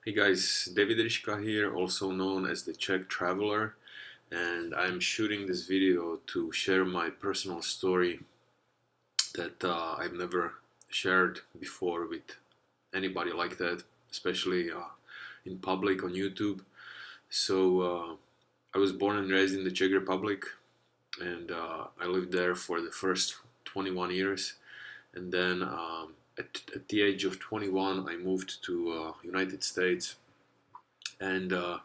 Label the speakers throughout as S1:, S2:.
S1: Hey guys, David Rishka here, also known as the Czech Traveler, and I'm shooting this video to share my personal story that I've never shared before with anybody like that, especially in public on YouTube. So I was born and raised in the Czech Republic, and I lived there for the first 21 years, and then at the age of 21, I moved to United States, and the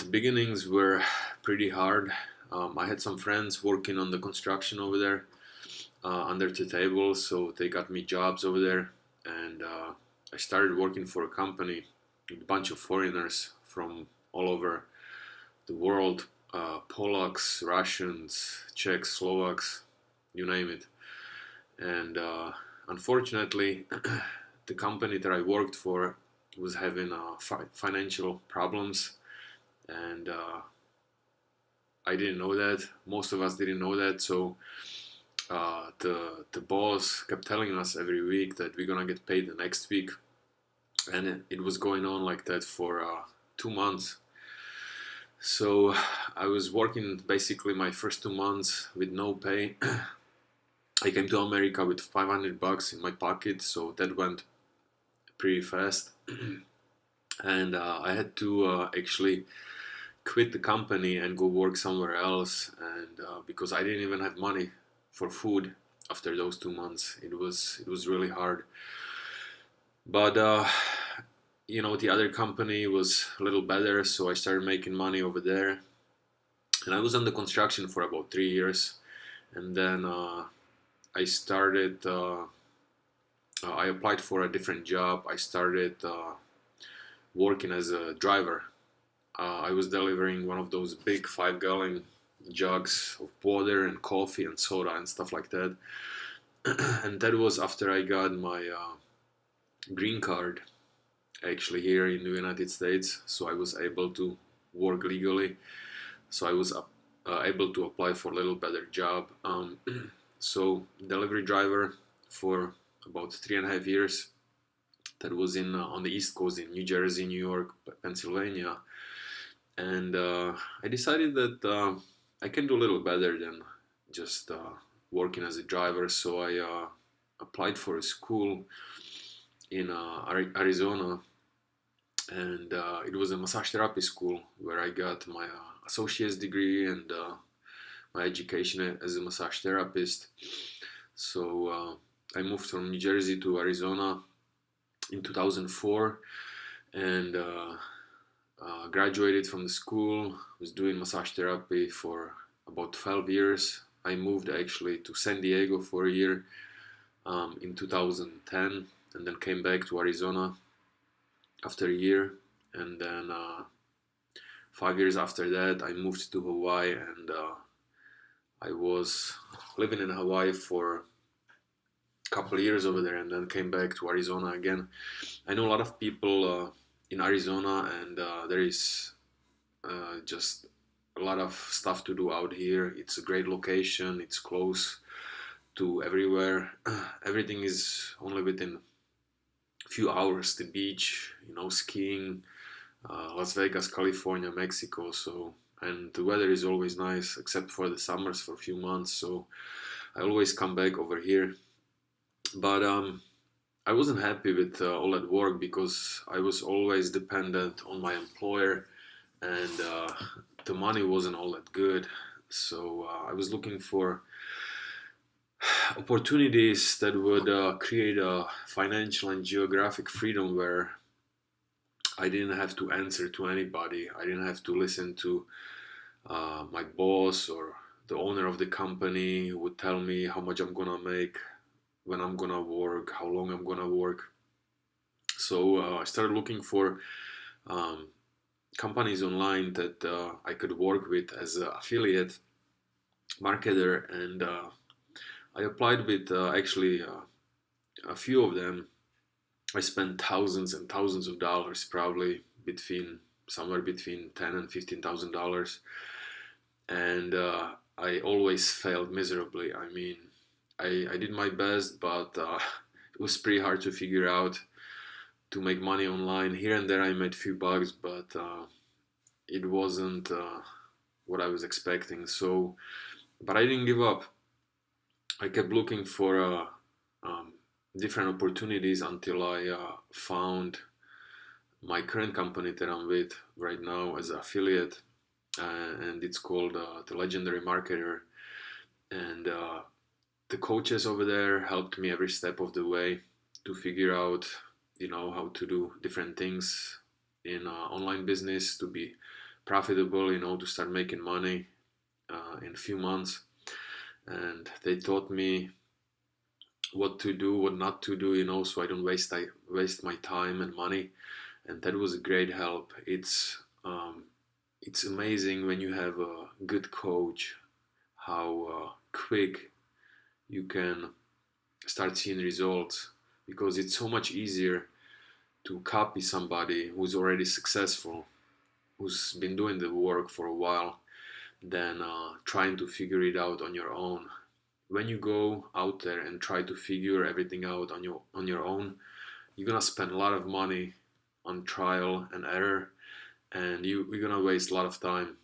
S1: beginnings were pretty hard. I had some friends working on the construction over there under the table, so they got me jobs over there, and I started working for a company with a bunch of foreigners from all over the world, Polacks, Russians, Czechs, Slovaks, you name it. And unfortunately, the company that I worked for was having financial problems, and I didn't know that. Most of us didn't know that. So the boss kept telling us every week that we're gonna get paid the next week, and it was going on like that for 2 months. So I was working basically my first 2 months with no pay. I came to America with $500 in my pocket, so that went pretty fast. And I had to actually quit the company and go work somewhere else, and because I didn't even have money for food after those 2 months, it was really hard. But the other company was a little better, so I started making money over there, and I was on the construction for about 3 years, and then I started. I applied for a different job. I started working as a driver. I was delivering one of those big 5-gallon jugs of water and coffee and soda and stuff like that. And that was after I got my green card, actually, here in the United States. So I was able to work legally. So I was able to apply for a little better job. So delivery driver for about 3.5 years. That was in on the East Coast in New Jersey, New York, Pennsylvania, and I decided that I can do a little better than just working as a driver. So I applied for a school in Arizona, and it was a massage therapy school where I got my associate's degree and my education as a massage therapist. So I moved from New Jersey to Arizona in 2004, and graduated from the school. Was doing massage therapy for about 12 years. I moved actually to San Diego for a year in 2010, and then came back to Arizona after a year, and then 5 years after that I moved to Hawaii, and I was living in Hawaii for a couple of years over there, and then came back to Arizona again. I know a lot of people in Arizona, and there is just a lot of stuff to do out here. It's a great location. It's close to everywhere. Everything is only within a few hours. The beach, skiing, Las Vegas, California, Mexico. So, and the weather is always nice, except for the summers for a few months. So I always come back over here. But I wasn't happy with all that work because I was always dependent on my employer, and the money wasn't all that good. So I was looking for opportunities that would create a financial and geographic freedom where I didn't have to answer to anybody. I didn't have to listen to my boss or the owner of the company who would tell me how much I'm gonna make, when I'm gonna work, how long I'm gonna work. So I started looking for um, companies online that I could work with as an affiliate marketer, and I applied with actually a few of them. I spent thousands and thousands of dollars, probably somewhere between $10,000 and $15,000, and I always failed miserably. I mean, I did my best, but it was pretty hard to figure out to make money online. Here and there I made few bucks, but it wasn't what I was expecting. So, but I didn't give up. I kept looking for um, different opportunities until I found my current company that I'm with right now as an affiliate, and it's called the Legendary Marketer. And the coaches over there helped me every step of the way to figure out, how to do different things in online business to be profitable, to start making money in a few months. And they taught me what to do, what not to do, so I don't waste my time and money. And that was a great help. It's amazing when you have a good coach how quick you can start seeing results, because it's so much easier to copy somebody who's already successful, who's been doing the work for a while, than trying to figure it out on your own. When you go out there and try to figure everything out on your own, you're gonna spend a lot of money on trial and error, and you're gonna waste a lot of time.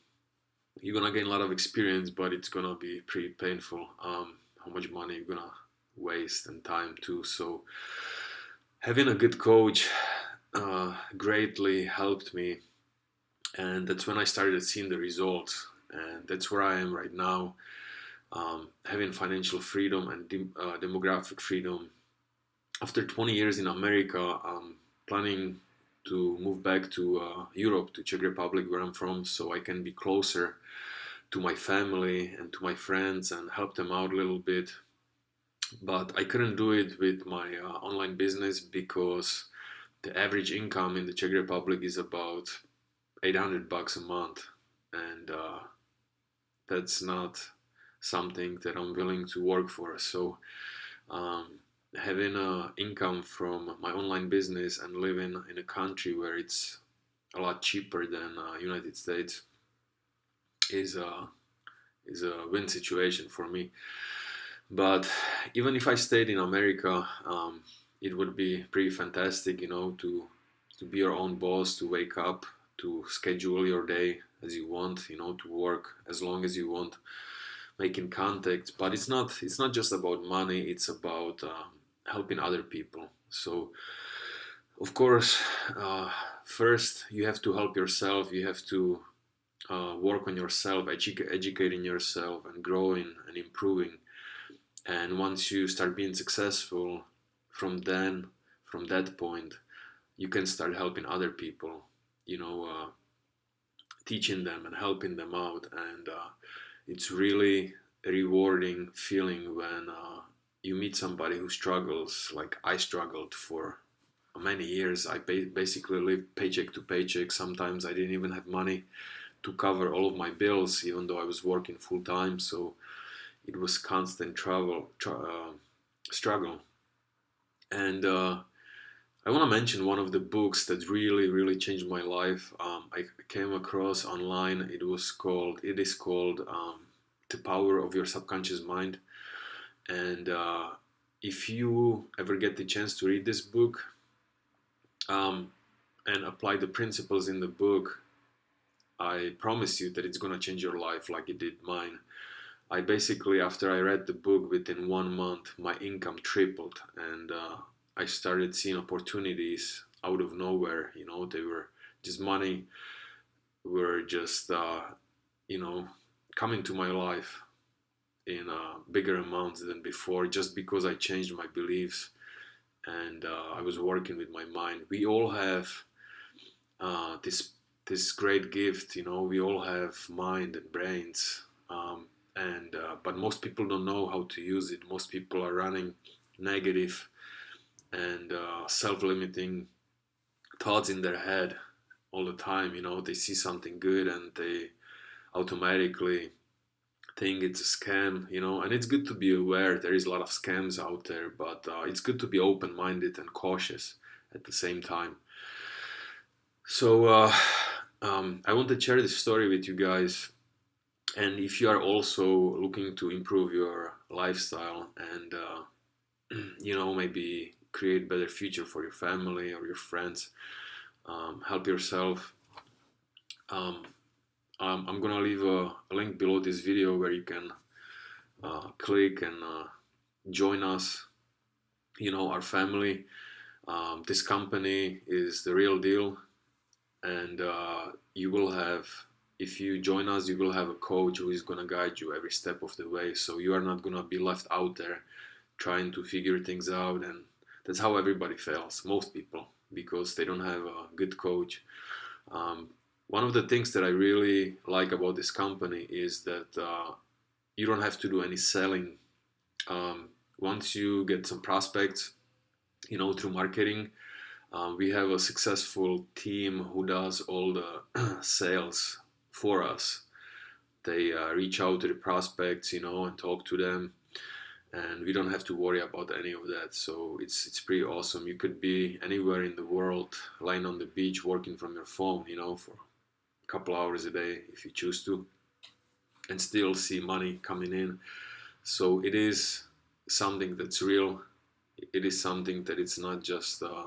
S1: You're gonna gain a lot of experience, but it's gonna be pretty painful. How much money you're gonna waste and time too. So having a good coach greatly helped me, and that's when I started seeing the results, and that's where I am right now, having financial freedom and demographic freedom. After 20 years in America, I'm planning to move back to Europe, to Czech Republic, where I'm from, so I can be closer to my family and to my friends and help them out a little bit. But I couldn't do it with my online business, because the average income in the Czech Republic is about 800 bucks a month, and that's not something that I'm willing to work for. So having income from my online business and living in a country where it's a lot cheaper than United States is a win situation for me. But even if I stayed in America, it would be pretty fantastic, to be your own boss, to wake up, to schedule your day as you want, to work as long as you want, making contacts. But it's not just about money. It's about helping other people. So of course, first you have to help yourself. You have to work on yourself, educating yourself and growing and improving. And once you start being successful, from that point, you can start helping other people, teaching them and helping them out. And it's really a rewarding feeling when you meet somebody who struggles like I struggled for many years. I basically lived paycheck to paycheck. Sometimes I didn't even have money to cover all of my bills, even though I was working full time. So it was constant struggle. And I want to mention one of the books that really, really changed my life. I came across online. It is called The Power of Your Subconscious Mind. And if you ever get the chance to read this book and apply the principles in the book, I promise you that it's going to change your life like it did mine. I basically, after I read the book, within 1 month, my income tripled, and I started seeing opportunities out of nowhere. They were just money, were just, coming to my life in bigger amounts than before, just because I changed my beliefs and I was working with my mind. We all have this great gift, we all have mind and brains. But most people don't know how to use it. Most people are running negative and self-limiting thoughts in their head all the time. They see something good and they automatically think it's a scam. And it's good to be aware there is a lot of scams out there, but it's good to be open-minded and cautious at the same time. So I want to share this story with you guys. And if you are also looking to improve your lifestyle and, maybe create better future for your family or your friends. Help yourself. I'm gonna leave a link below this video where you can click and join us, our family. This company is the real deal, and you will have, if you join us, you will have a coach who is gonna guide you every step of the way, so you are not gonna be left out there trying to figure things out. And that's how everybody fails, most people, because they don't have a good coach. One of the things that I really like about this company is that you don't have to do any selling. Once you get some prospects, through marketing, we have a successful team who does all the sales for us. They reach out to the prospects, and talk to them, and we don't have to worry about any of that. So it's pretty awesome. You could be anywhere in the world, lying on the beach, working from your phone, for a couple hours a day if you choose to, and still see money coming in. So it is something that's real. It is something that it's not just a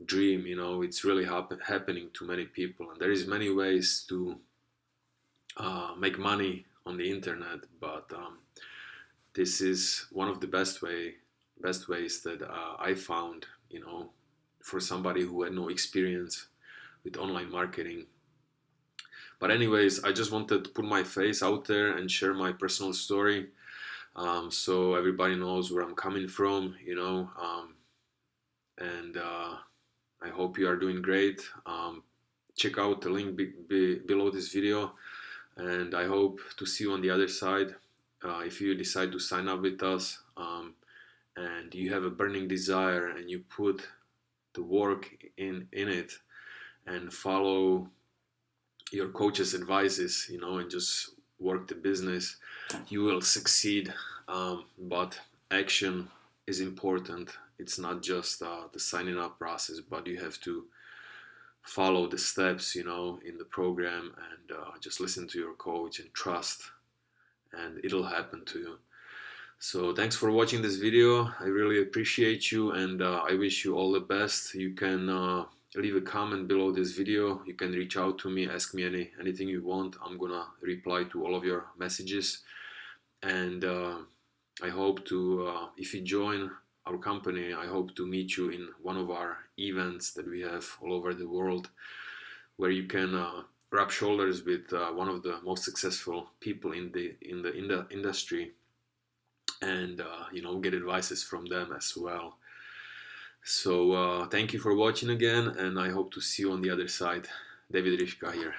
S1: dream, it's really happening to many people. And there is many ways to make money on the internet, but this is one of the best ways that I found, for somebody who had no experience with online marketing. But anyways, I just wanted to put my face out there and share my personal story, so everybody knows where I'm coming from, and I hope you are doing great. Check out the link below this video, and I hope to see you on the other side. If you decide to sign up with us, and you have a burning desire and you put the work in it and follow your coach's advices, and just work the business, you will succeed. But action is important. It's not just the signing up process, but you have to follow the steps, in the program, and just listen to your coach and trust, and it'll happen to you. So thanks for watching this video. I really appreciate you, and I wish you all the best. You can leave a comment below this video. You can reach out to me, ask me anything you want. I'm gonna reply to all of your messages, and I hope to, if you join our company, I hope to meet you in one of our events that we have all over the world, where you can rub shoulders with one of the most successful people in the industry, and get advices from them as well. So thank you for watching again, and I hope to see you on the other side. David Ryška here.